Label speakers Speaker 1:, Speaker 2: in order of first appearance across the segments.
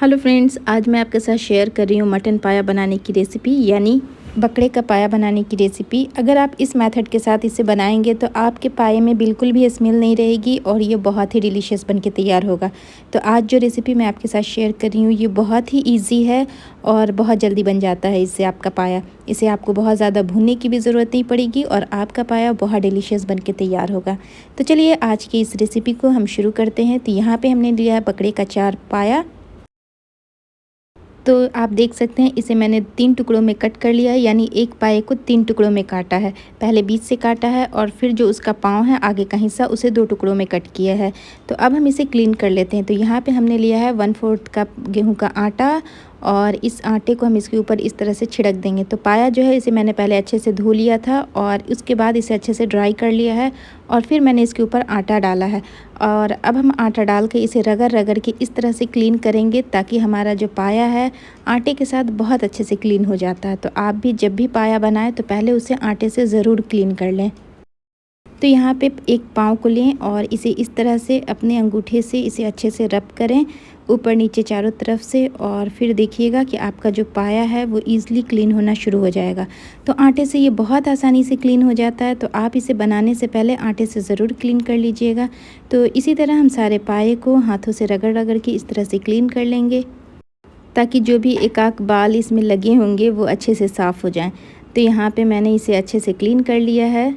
Speaker 1: Hello friends, आज मैं आपके साथ शेयर कर रही हूँ मटन पाया बनाने की रेसिपी, यानी बकरे का पाया बनाने की रेसिपी। अगर आप इस मेथड के साथ इसे बनाएंगे तो आपके पाए में बिल्कुल भी स्मेल नहीं रहेगी और ये बहुत ही डिलीशियस बन के तैयार होगा। तो आज जो रेसिपी मैं आपके साथ शेयर कर रही हूँ ये बहुत ही ईजी है और बहुत जल्दी बन जाता है इससे आपका पाया। इसे आपको बहुत ज़्यादा भूनने की भी ज़रूरत नहीं पड़ेगी और आपका पाया बहुत डिलीशियस बन के तैयार होगा। तो चलिए आज की इस रेसिपी को हम शुरू करते हैं। तो यहाँ पर हमने लिया है बकरे का 4 पाया। तो आप देख सकते हैं इसे मैंने 3 टुकड़ों में कट कर लिया है, यानी एक पाए को 3 टुकड़ों में काटा है। पहले बीच से काटा है और फिर जो उसका पाँव है आगे का हिस्सा उसे 2 टुकड़ों में कट किया है। तो अब हम इसे क्लीन कर लेते हैं। तो यहाँ पे हमने लिया है 1/4 कप गेहूं का आटा और इस आटे को हम इसके ऊपर इस तरह से छिड़क देंगे। तो पाया जो है इसे मैंने पहले अच्छे से धो लिया था और उसके बाद इसे अच्छे से ड्राई कर लिया है और फिर मैंने इसके ऊपर आटा डाला है। और अब हम आटा डाल के इसे रगड़ रगड़ के इस तरह से क्लीन करेंगे ताकि हमारा जो पाया है आटे के साथ बहुत अच्छे से क्लीन हो जाता है। तो आप भी जब भी पाया बनाएं तो पहले उसे आटे से ज़रूर क्लीन कर लें। तो यहाँ पे एक पाँव को लें और इसे इस तरह से अपने अंगूठे से इसे अच्छे से रब करें ऊपर नीचे चारों तरफ से, और फिर देखिएगा कि आपका जो पाया है वो ईज़िली क्लीन होना शुरू हो जाएगा। तो आटे से ये बहुत आसानी से क्लीन हो जाता है। तो आप इसे बनाने से पहले आटे से ज़रूर क्लीन कर लीजिएगा। तो इसी तरह हम सारे पाए को हाथों से रगड़ रगड़ के इस तरह से क्लीन कर लेंगे ताकि जो भी एकाक बाल इसमें लगे होंगे वो अच्छे से साफ़ हो जाएं। तो यहाँ पे मैंने इसे अच्छे से क्लीन कर लिया है।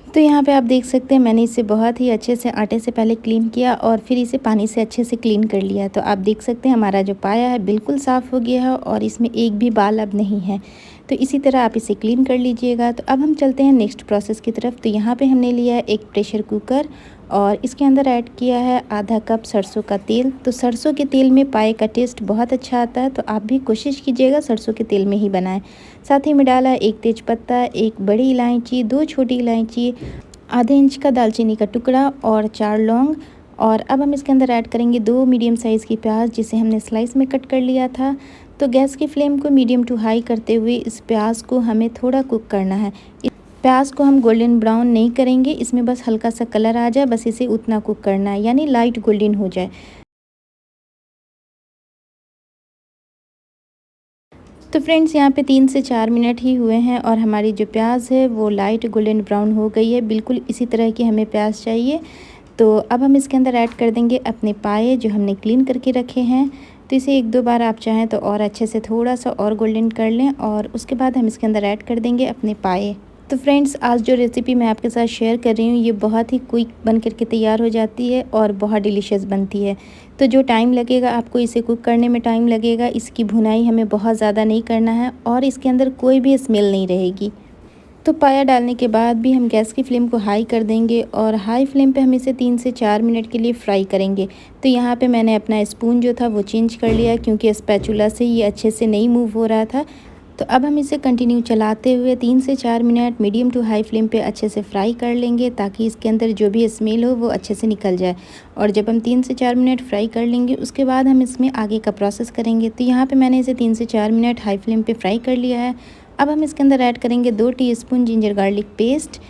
Speaker 1: तो यहाँ पे आप देख सकते हैं मैंने इसे बहुत ही अच्छे से आटे से पहले क्लीन किया और फिर इसे पानी से अच्छे से क्लीन कर लिया। तो आप देख सकते हैं हमारा जो पाया है बिल्कुल साफ़ हो गया है और इसमें एक भी बाल अब नहीं है। तो इसी तरह आप इसे क्लीन कर लीजिएगा। तो अब हम चलते हैं नेक्स्ट प्रोसेस की तरफ। तो यहाँ पे हमने लिया है एक प्रेशर कुकर और इसके अंदर ऐड किया है आधा कप सरसों का तेल। तो सरसों के तेल में पाए का टेस्ट बहुत अच्छा आता है, तो आप भी कोशिश कीजिएगा सरसों के तेल में ही बनाएं। साथ ही में डाला एक तेज़पत्ता, एक बड़ी इलायची, 2 छोटी इलायची, आधे इंच का दालचीनी का टुकड़ा और 4 लौंग। और अब हम इसके अंदर ऐड करेंगे 2 मीडियम साइज़ की प्याज जिसे हमने स्लाइस में कट कर लिया था। तो गैस की फ्लेम को मीडियम टू हाई करते हुए इस प्याज को हमें थोड़ा कुक करना है। प्याज को हम गोल्डन ब्राउन नहीं करेंगे, इसमें बस हल्का सा कलर आ जाए, बस इसे उतना कुक करना है, यानी लाइट गोल्डन हो जाए। तो फ्रेंड्स यहाँ पे 3 से 4 मिनट ही हुए हैं और हमारी जो प्याज है वो लाइट गोल्डन ब्राउन हो गई है। बिल्कुल इसी तरह की हमें प्याज चाहिए। तो अब हम इसके अंदर ऐड कर देंगे अपने पाए जो हमने क्लीन करके रखे हैं। तो इसे 1-2 बार आप चाहें तो और अच्छे से थोड़ा सा और गोल्डन कर लें और उसके बाद हम इसके अंदर ऐड कर देंगे अपने पाए। तो फ्रेंड्स आज जो रेसिपी मैं आपके साथ शेयर कर रही हूँ ये बहुत ही क्विक बन करके तैयार हो जाती है और बहुत डिलीशियस बनती है। तो जो टाइम लगेगा आपको इसे कुक करने में टाइम लगेगा, इसकी भुनाई हमें बहुत ज़्यादा नहीं करना है और इसके अंदर कोई भी स्मेल नहीं रहेगी। तो पाया डालने के बाद भी हम गैस की फ्लेम को हाई कर देंगे और हाई फ्लेम पे हम इसे 3 से 4 मिनट के लिए फ्राई करेंगे। तो यहाँ पे मैंने अपना स्पून जो था वो चेंज कर लिया क्योंकि स्पैचुला से ये अच्छे से नहीं मूव हो रहा था। तो अब हम इसे कंटिन्यू चलाते हुए 3 से 4 minute medium to high flame पे अच्छे से फ्राई कर लेंगे ताकि इसके अंदर जो भी स्मेल हो वो अच्छे से निकल जाए। और जब हम 3 से 4 मिनट फ्राई कर लेंगे उसके बाद हम इसमें आगे का प्रोसेस करेंगे। तो यहाँ पे मैंने इसे 3 से 4 मिनट हाई फ्लेम पे फ्राई कर लिया है। अब हम इसके अंदर ऐड करेंगे 2 टीस्पून जिंजर गार्लिक पेस्ट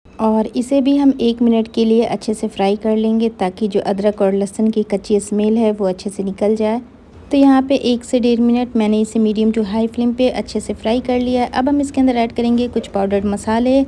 Speaker 1: और इसे भी हम 1 मिनट के लिए अच्छे से फ्राई कर लेंगे ताकि जो अदरक और लहसुन की कच्ची स्मेल है वो अच्छे से निकल जाए। तो यहाँ पे 1 से 1.5 मिनट मैंने इसे मीडियम टू हाई फ्लेम पे अच्छे से फ्राई कर लिया है। अब हम इसके अंदर ऐड करेंगे कुछ पाउडर्ड मसाले।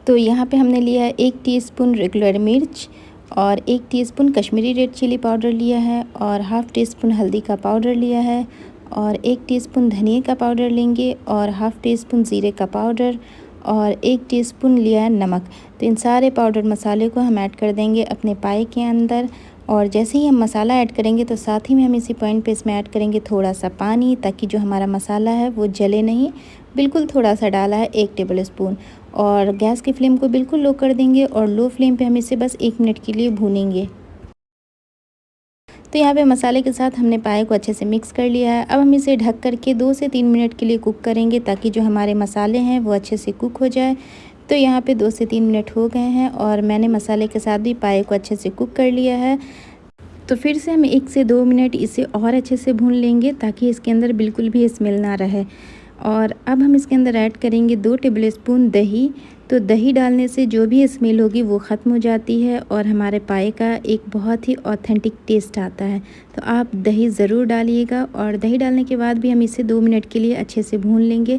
Speaker 1: तो यहाँ पे हमने लिया है 1 टीस्पून रेगुलर मिर्च और 1 teaspoon Kashmiri red chilli powder लिया है और हाफ़ टी स्पून हल्दी का पाउडर लिया है और 1 टीस्पून धनिया का पाउडर लेंगे और हाफ़ टी स्पून ज़ीरे का पाउडर और 1 टीस्पून लिया है नमक। तो इन सारे पाउडर मसाले को हम ऐड कर देंगे अपने पाए के अंदर। और जैसे ही हम मसाला ऐड करेंगे तो साथ ही में हम इसी पॉइंट पे इसमें ऐड करेंगे थोड़ा सा पानी ताकि जो हमारा मसाला है वो जले नहीं। बिल्कुल थोड़ा सा डाला है 1 टेबल स्पून और गैस की फ्लेम को बिल्कुल लो कर देंगे और लो फ्लेम पे हम इसे बस 1 मिनट के लिए भूनेंगे। तो यहाँ पे मसाले के साथ हमने पाए को अच्छे से मिक्स कर लिया है। अब हम इसे ढक करके 2 से 3 मिनट के लिए कुक करेंगे ताकि जो हमारे मसाले हैं वो अच्छे से कुक हो जाए। तो यहाँ पे 2 से 3 मिनट हो गए हैं और मैंने मसाले के साथ भी पाए को अच्छे से कुक कर लिया है। तो फिर से हम 1 से 2 मिनट इसे और अच्छे से भून लेंगे ताकि इसके अंदर बिल्कुल भी स्मेल ना रहे। और अब हम इसके अंदर ऐड करेंगे 2 टेबलस्पून दही। तो दही डालने से जो भी स्मेल होगी वो ख़त्म हो जाती है और हमारे पाए का एक बहुत ही ऑथेंटिक टेस्ट आता है। तो आप दही ज़रूर डालिएगा और दही डालने के बाद भी हम इसे 2 मिनट के लिए अच्छे से भून लेंगे।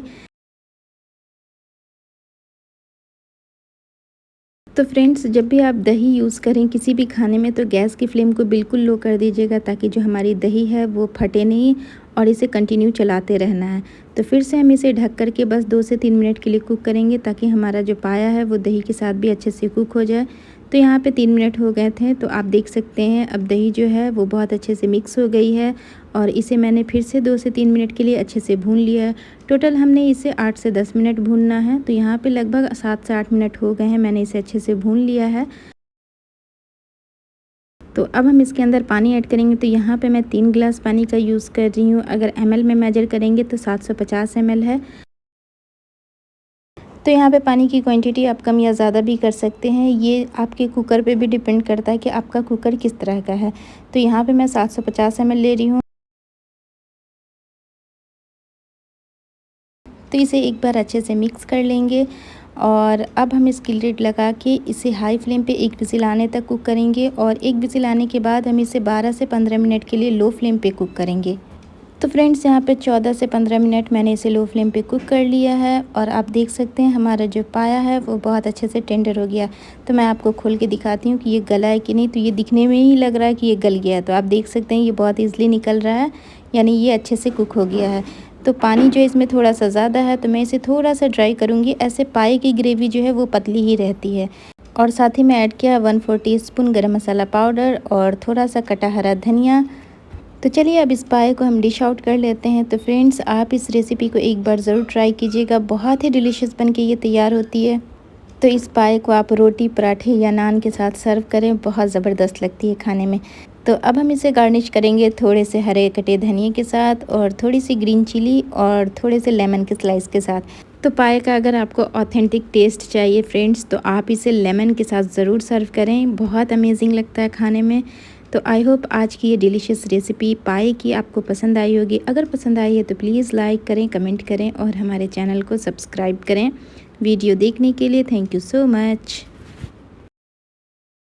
Speaker 1: तो फ्रेंड्स, जब भी आप दही यूज़ करें किसी भी खाने में तो गैस की फ्लेम को बिल्कुल लो कर दीजिएगा ताकि जो हमारी दही है वो फटे नहीं और इसे कंटिन्यू चलाते रहना है। तो फिर से हम इसे ढक कर के बस 2 से 3 मिनट के लिए कुक करेंगे ताकि हमारा जो पाया है वो दही के साथ भी अच्छे से कुक हो जाए। तो यहाँ पे 3 मिनट हो गए थे, तो आप देख सकते हैं अब दही जो है वो बहुत अच्छे से मिक्स हो गई है और इसे मैंने फिर से 2 से 3 मिनट के लिए अच्छे से भून लिया है। टोटल हमने इसे 8 से 10 मिनट भूनना है। तो यहाँ पे लगभग 7 से 8 मिनट हो गए हैं, मैंने इसे अच्छे से भून लिया है। तो अब हम इसके अंदर पानी ऐड करेंगे। तो यहाँ पे मैं 3 गिलास पानी का यूज़ कर रही हूँ। अगर एमएल में मेजर करेंगे तो 750 एमएल है। तो यहाँ पे पानी की क्वांटिटी आप कम या ज़्यादा भी कर सकते हैं, ये आपके कुकर पे भी डिपेंड करता है कि आपका कुकर किस तरह का है। तो यहाँ पे मैं 750 एमएल ले रही हूँ। तो इसे एक बार अच्छे से मिक्स कर लेंगे और अब हम इसकी लिड लगा के इसे हाई फ्लेम पे 1 विजिल आने तक कुक करेंगे और 1 विजिल आने के बाद हम इसे 12 से 15 मिनट के लिए लो फ्लेम पे कुक करेंगे। तो फ्रेंड्स, यहाँ पे 14 से 15 मिनट मैंने इसे लो फ्लेम पे कुक कर लिया है और आप देख सकते हैं हमारा जो पाया है वो बहुत अच्छे से टेंडर हो गया। तो मैं आपको खोल के दिखाती हूँ कि ये गला है कि नहीं। तो ये दिखने में ही लग रहा है कि ये गल गया है। तो आप देख सकते हैं ये बहुत ईज़िली निकल रहा है, यानी ये अच्छे से कुक हो गया है। तो पानी जो इसमें थोड़ा सा ज़्यादा है तो मैं इसे थोड़ा सा ड्राई करूँगी। ऐसे पाए की ग्रेवी जो है वो पतली ही रहती है। और साथ ही मैं ऐड किया 1/4 टीस्पून गरम मसाला पाउडर और थोड़ा सा कटा हरा धनिया। तो चलिए अब इस पाए को हम डिश आउट कर लेते हैं। तो फ्रेंड्स, आप इस रेसिपी को एक बार ज़रूर ट्राई कीजिएगा, बहुत ही डिलीशियस बन के ये तैयार होती है। तो इस पाए को आप रोटी, पराठे या नान के साथ सर्व करें, बहुत ज़बरदस्त लगती है खाने में। तो अब हम इसे गार्निश करेंगे थोड़े से हरे कटे धनिए के साथ और थोड़ी सी ग्रीन चिली और थोड़े से लेमन के स्लाइस के साथ। तो पाए का अगर आपको ऑथेंटिक टेस्ट चाहिए फ्रेंड्स तो आप इसे लेमन के साथ ज़रूर सर्व करें, बहुत अमेजिंग लगता है खाने में। तो आई होप आज की ये डिलीशियस रेसिपी पाए की आपको पसंद आई होगी। अगर पसंद आई है तो प्लीज़ लाइक करें, कमेंट करें और हमारे चैनल को सब्सक्राइब करें। वीडियो देखने के लिए थैंक यू सो मच।